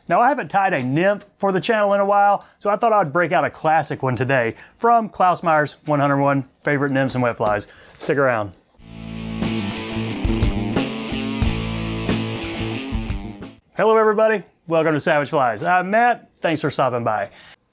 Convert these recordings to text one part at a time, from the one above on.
Now I haven't tied a nymph for the channel in a while, so I thought I'd break out a classic one today from Klaus Meyer's 101 Favorite Nymphs and Wet Flies. Stick around. Hello everybody, welcome to Savage Flies. I'm Matt, thanks for stopping by.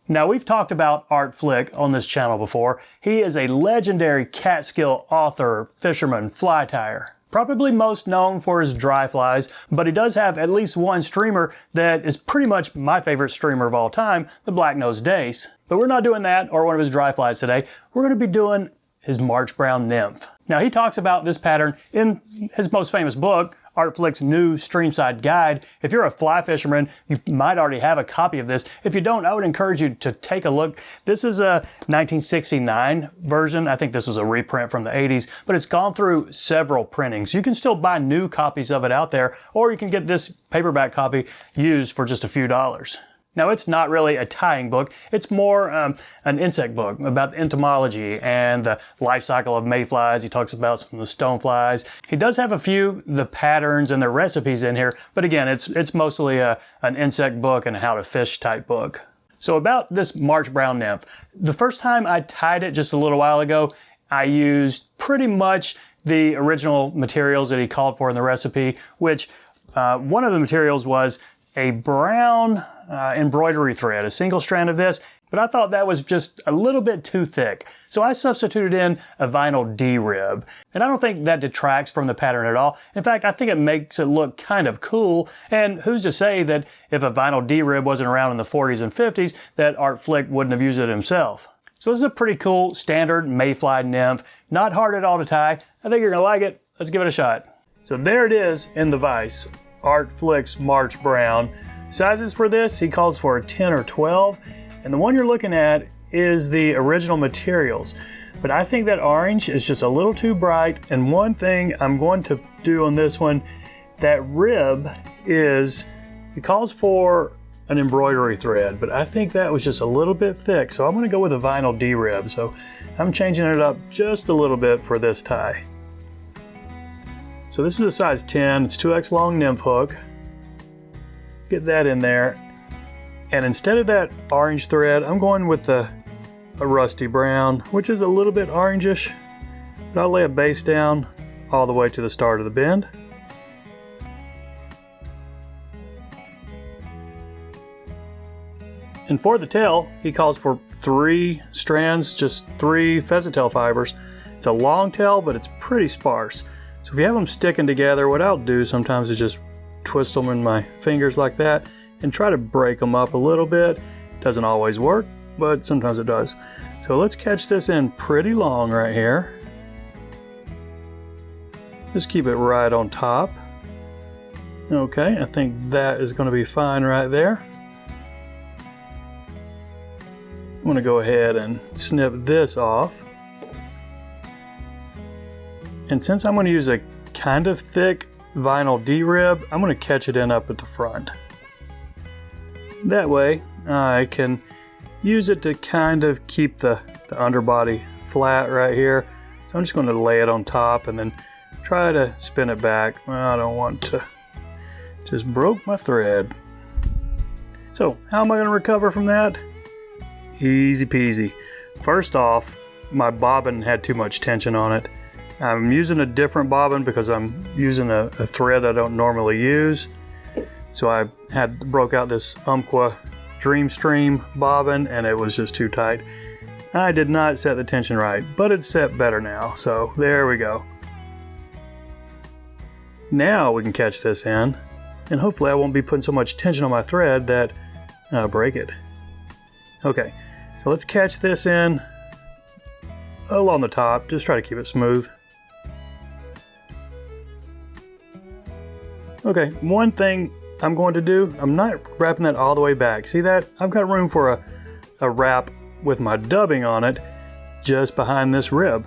Now we've talked about Art Flick on this channel before. He is a legendary Catskill author, fisherman, fly tyer. Probably most known for his dry flies, but he does have at least one streamer that is pretty much my favorite streamer of all time, the black-nosed dace. But we're not doing that or one of his dry flies today. We're going to be doing his March Brown Nymph. Now he talks about this pattern in his most famous book, Art Flick's new Streamside Guide. If you're a fly fisherman, you might already have a copy of this. If you don't, I would encourage you to take a look. This is a 1969 version. I think this was a reprint from the 80s, but it's gone through several printings. You can still buy new copies of it out there, or you can get this paperback copy used for just a few dollars. Now, it's not really a tying book. It's more an insect book about entomology and the life cycle of mayflies. He talks about some of the stoneflies. He does have a few the patterns and the recipes in here, but again, it's mostly an insect book and a how to fish type book. So about this March Brown Nymph, the first time I tied it just a little while ago, I used pretty much the original materials that he called for in the recipe, which one of the materials was a brown embroidery thread, a single strand of this, but I thought that was just a little bit too thick. So I substituted in a vinyl D-rib, and I don't think that detracts from the pattern at all. In fact, I think it makes it look kind of cool, and who's to say that if a vinyl D-rib wasn't around in the 40s and 50s, that Art Flick wouldn't have used it himself. So this is a pretty cool standard mayfly nymph, not hard at all to tie. I think you're gonna like it. Let's give it a shot. So there it is in the vise. Art Flick's March Brown. Sizes for this, he calls for a 10 or 12, and the one you're looking at is the original materials. But I think that orange is just a little too bright, and one thing I'm going to do on this one, that rib is, it calls for an embroidery thread, but I think that was just a little bit thick, so I'm gonna go with a vinyl D-rib. So I'm changing it up just a little bit for this tie. So this is a size 10, it's 2X long nymph hook. Get that in there. And instead of that orange thread, I'm going with a rusty brown, which is a little bit orangish. But I'll lay a base down all the way to the start of the bend. And for the tail, he calls for 3 strands, just 3 pheasant tail fibers. It's a long tail, but it's pretty sparse. So if you have them sticking together, what I'll do sometimes is just twist them in my fingers like that and try to break them up a little bit. Doesn't always work, but sometimes it does. So let's catch this in pretty long right here. Just keep it right on top. Okay, I think that is going to be fine right there. I'm going to go ahead and snip this off. And since I'm going to use a kind of thick vinyl D-rib, I'm going to catch it in up at the front. That way I can use it to kind of keep the underbody flat right here. So I'm just going to lay it on top and then try to spin it back. Well, I don't want to. Just broke my thread. So how am I going to recover from that? Easy peasy. First off, my bobbin had too much tension on it. I'm using a different bobbin because I'm using a thread I don't normally use. So I broke out this Umpqua Dreamstream bobbin and it was just too tight. I did not set the tension right, but it's set better now. So there we go. Now we can catch this in, and hopefully I won't be putting so much tension on my thread that I'll break it. Okay, so let's catch this in along the top. Just try to keep it smooth. Okay, one thing I'm going to do, I'm not wrapping that all the way back. See that? I've got room for a wrap with my dubbing on it just behind this rib.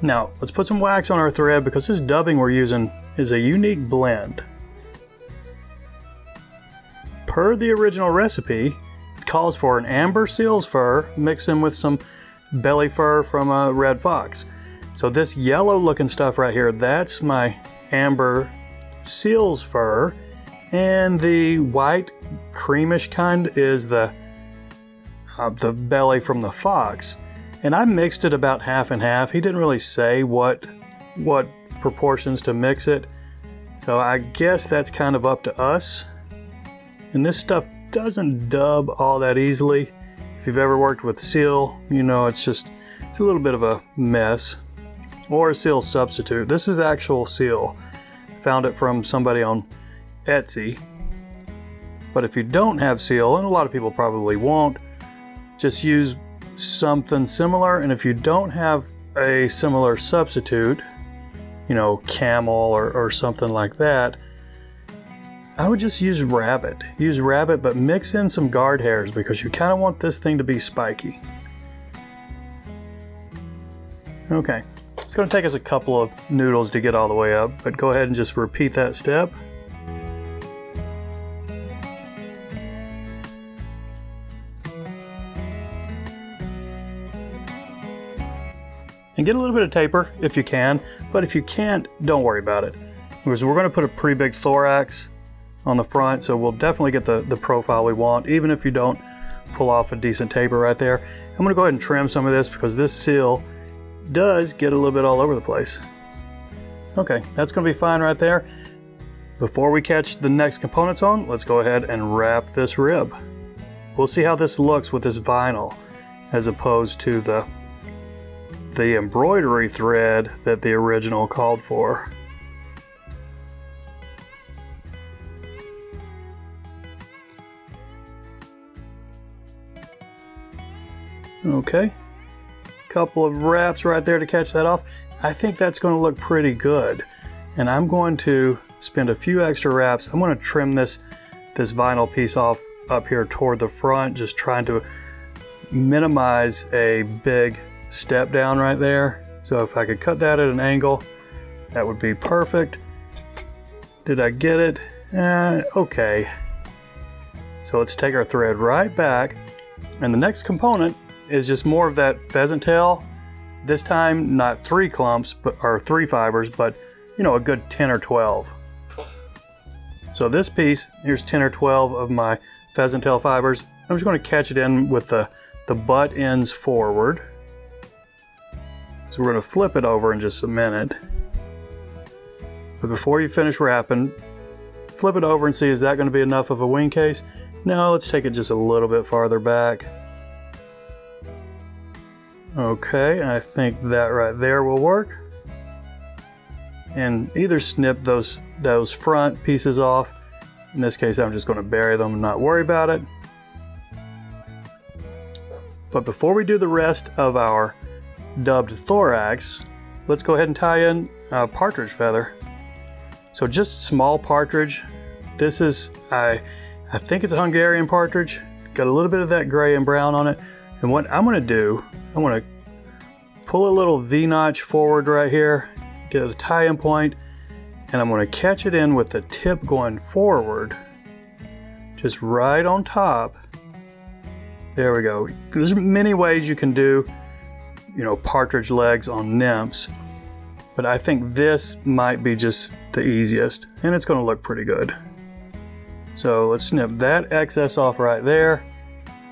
Now, let's put some wax on our thread because this dubbing we're using is a unique blend. Per the original recipe, it calls for an amber seal's fur mixed in with some belly fur from a red fox. So this yellow looking stuff right here, that's my amber seal's fur, and the white creamish kind is the belly from the fox. And I mixed it about half and half. He didn't really say what proportions to mix it, so I guess that's kind of up to us. And this stuff doesn't dub all that easily. If you've ever worked with seal, you know it's a little bit of a mess. Or a seal substitute. This is actual seal. Found it from somebody on Etsy. But if you don't have seal, and a lot of people probably won't, just use something similar. And if you don't have a similar substitute, you know, camel or something like that, I would just use rabbit. Use rabbit, but mix in some guard hairs because you kind of want this thing to be spiky. Okay, it's going to take us a couple of noodles to get all the way up, but go ahead and just repeat that step. And get a little bit of taper if you can, but if you can't, don't worry about it. Because we're going to put a pretty big thorax on the front, so we'll definitely get the profile we want, even if you don't pull off a decent taper right there. I'm going to go ahead and trim some of this because this seal does get a little bit all over the place. Okay, that's going to be fine right there. Before we catch the next components on, let's go ahead and wrap this rib. We'll see how this looks with this vinyl as opposed to the embroidery thread that the original called for. Okay, couple of wraps right there to catch that off. I think that's going to look pretty good, and I'm going to spend a few extra wraps. I'm going to trim this vinyl piece off up here toward the front, just trying to minimize a big step down right there. So if I could cut that at an angle, that would be perfect. Did I get it? Okay. So let's take our thread right back, and the next component is just more of that pheasant tail. This time not 3 clumps, or 3 fibers, but you know, a good 10 or 12. So this piece, here's 10 or 12 of my pheasant tail fibers. I'm just going to catch it in with the butt ends forward. So we're going to flip it over in just a minute. But before you finish wrapping, flip it over and see, is that going to be enough of a wing case? No, let's take it just a little bit farther back. Okay, I think that right there will work. And either snip those front pieces off. In this case, I'm just going to bury them and not worry about it. But before we do the rest of our dubbed thorax, let's go ahead and tie in a partridge feather. So just small partridge. This is, I think it's a Hungarian partridge. Got a little bit of that gray and brown on it. And what I'm going to do, I'm going to pull a little V-notch forward right here, get a tie-in point, and I'm going to catch it in with the tip going forward, just right on top. There we go. There's many ways you can do, you know, partridge legs on nymphs, but I think this might be just the easiest, and it's going to look pretty good. So let's snip that excess off right there.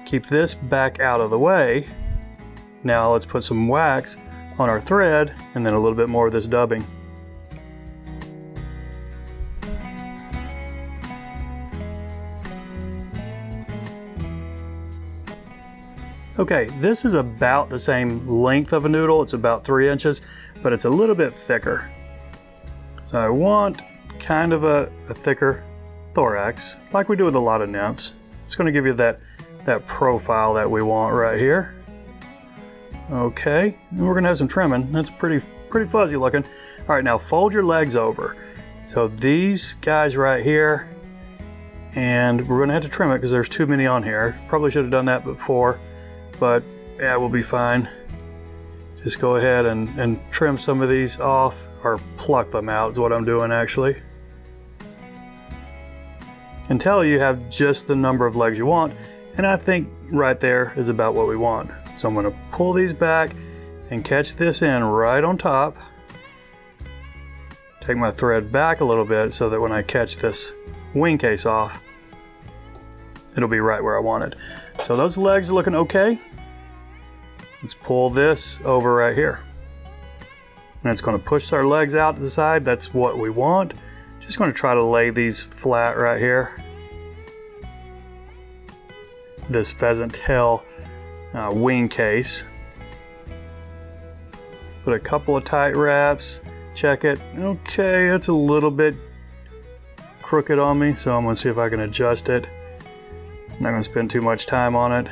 Keep this back out of the way. Now let's put some wax on our thread and then a little bit more of this dubbing. Okay, this is about the same length of a noodle. It's about 3 inches, but it's a little bit thicker. So I want kind of a thicker thorax, like we do with a lot of nymphs. It's going to give you that profile that we want right here. Okay, and we're gonna have some trimming. That's pretty fuzzy looking. All right, now fold your legs over. So these guys right here, and we're gonna have to trim it because there's too many on here. Probably should have done that before, but yeah, we'll be fine. Just go ahead and trim some of these off, or pluck them out is what I'm doing actually. Until you have just the number of legs you want, and I think right there is about what we want. So I'm going to pull these back and catch this in right on top. Take my thread back a little bit so that when I catch this Wingcase off, it'll be right where I want it. So those legs are looking okay. Let's pull this over right here. And it's going to push our legs out to the side. That's what we want. Just going to try to lay these flat right here. This pheasant tail wing case. Put a couple of tight wraps. Check it. Okay, it's a little bit crooked on me, so I'm going to see if I can adjust it. I'm not going to spend too much time on it.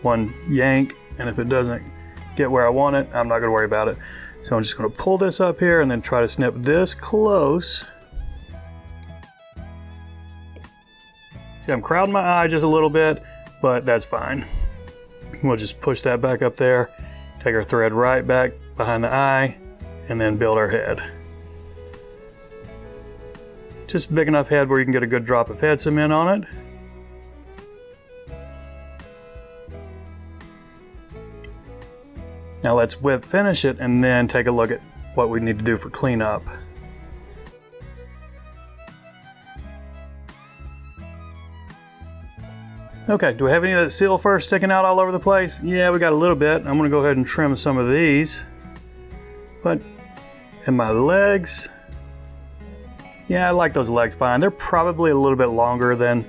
One yank, and if it doesn't get where I want it, I'm not going to worry about it. So I'm just going to pull this up here and then try to snip this close. See, I'm crowding my eye just a little bit, but that's fine. We'll just push that back up there, take our thread right back behind the eye, and then build our head. Just a big enough head where you can get a good drop of head cement on it. Now let's whip finish it and then take a look at what we need to do for cleanup. Okay, do we have any of that seal fur sticking out all over the place? Yeah, we got a little bit. I'm gonna go ahead and trim some of these. But in my legs, yeah, I like those legs fine. They're probably a little bit longer than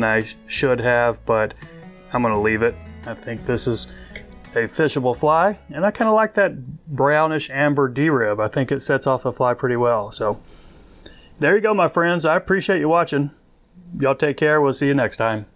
I should have, but I'm gonna leave it. I think this is a fishable fly, and I kind of like that brownish amber D-rib. I think it sets off the fly pretty well. So there you go, my friends. I appreciate you watching. Y'all take care. We'll see you next time.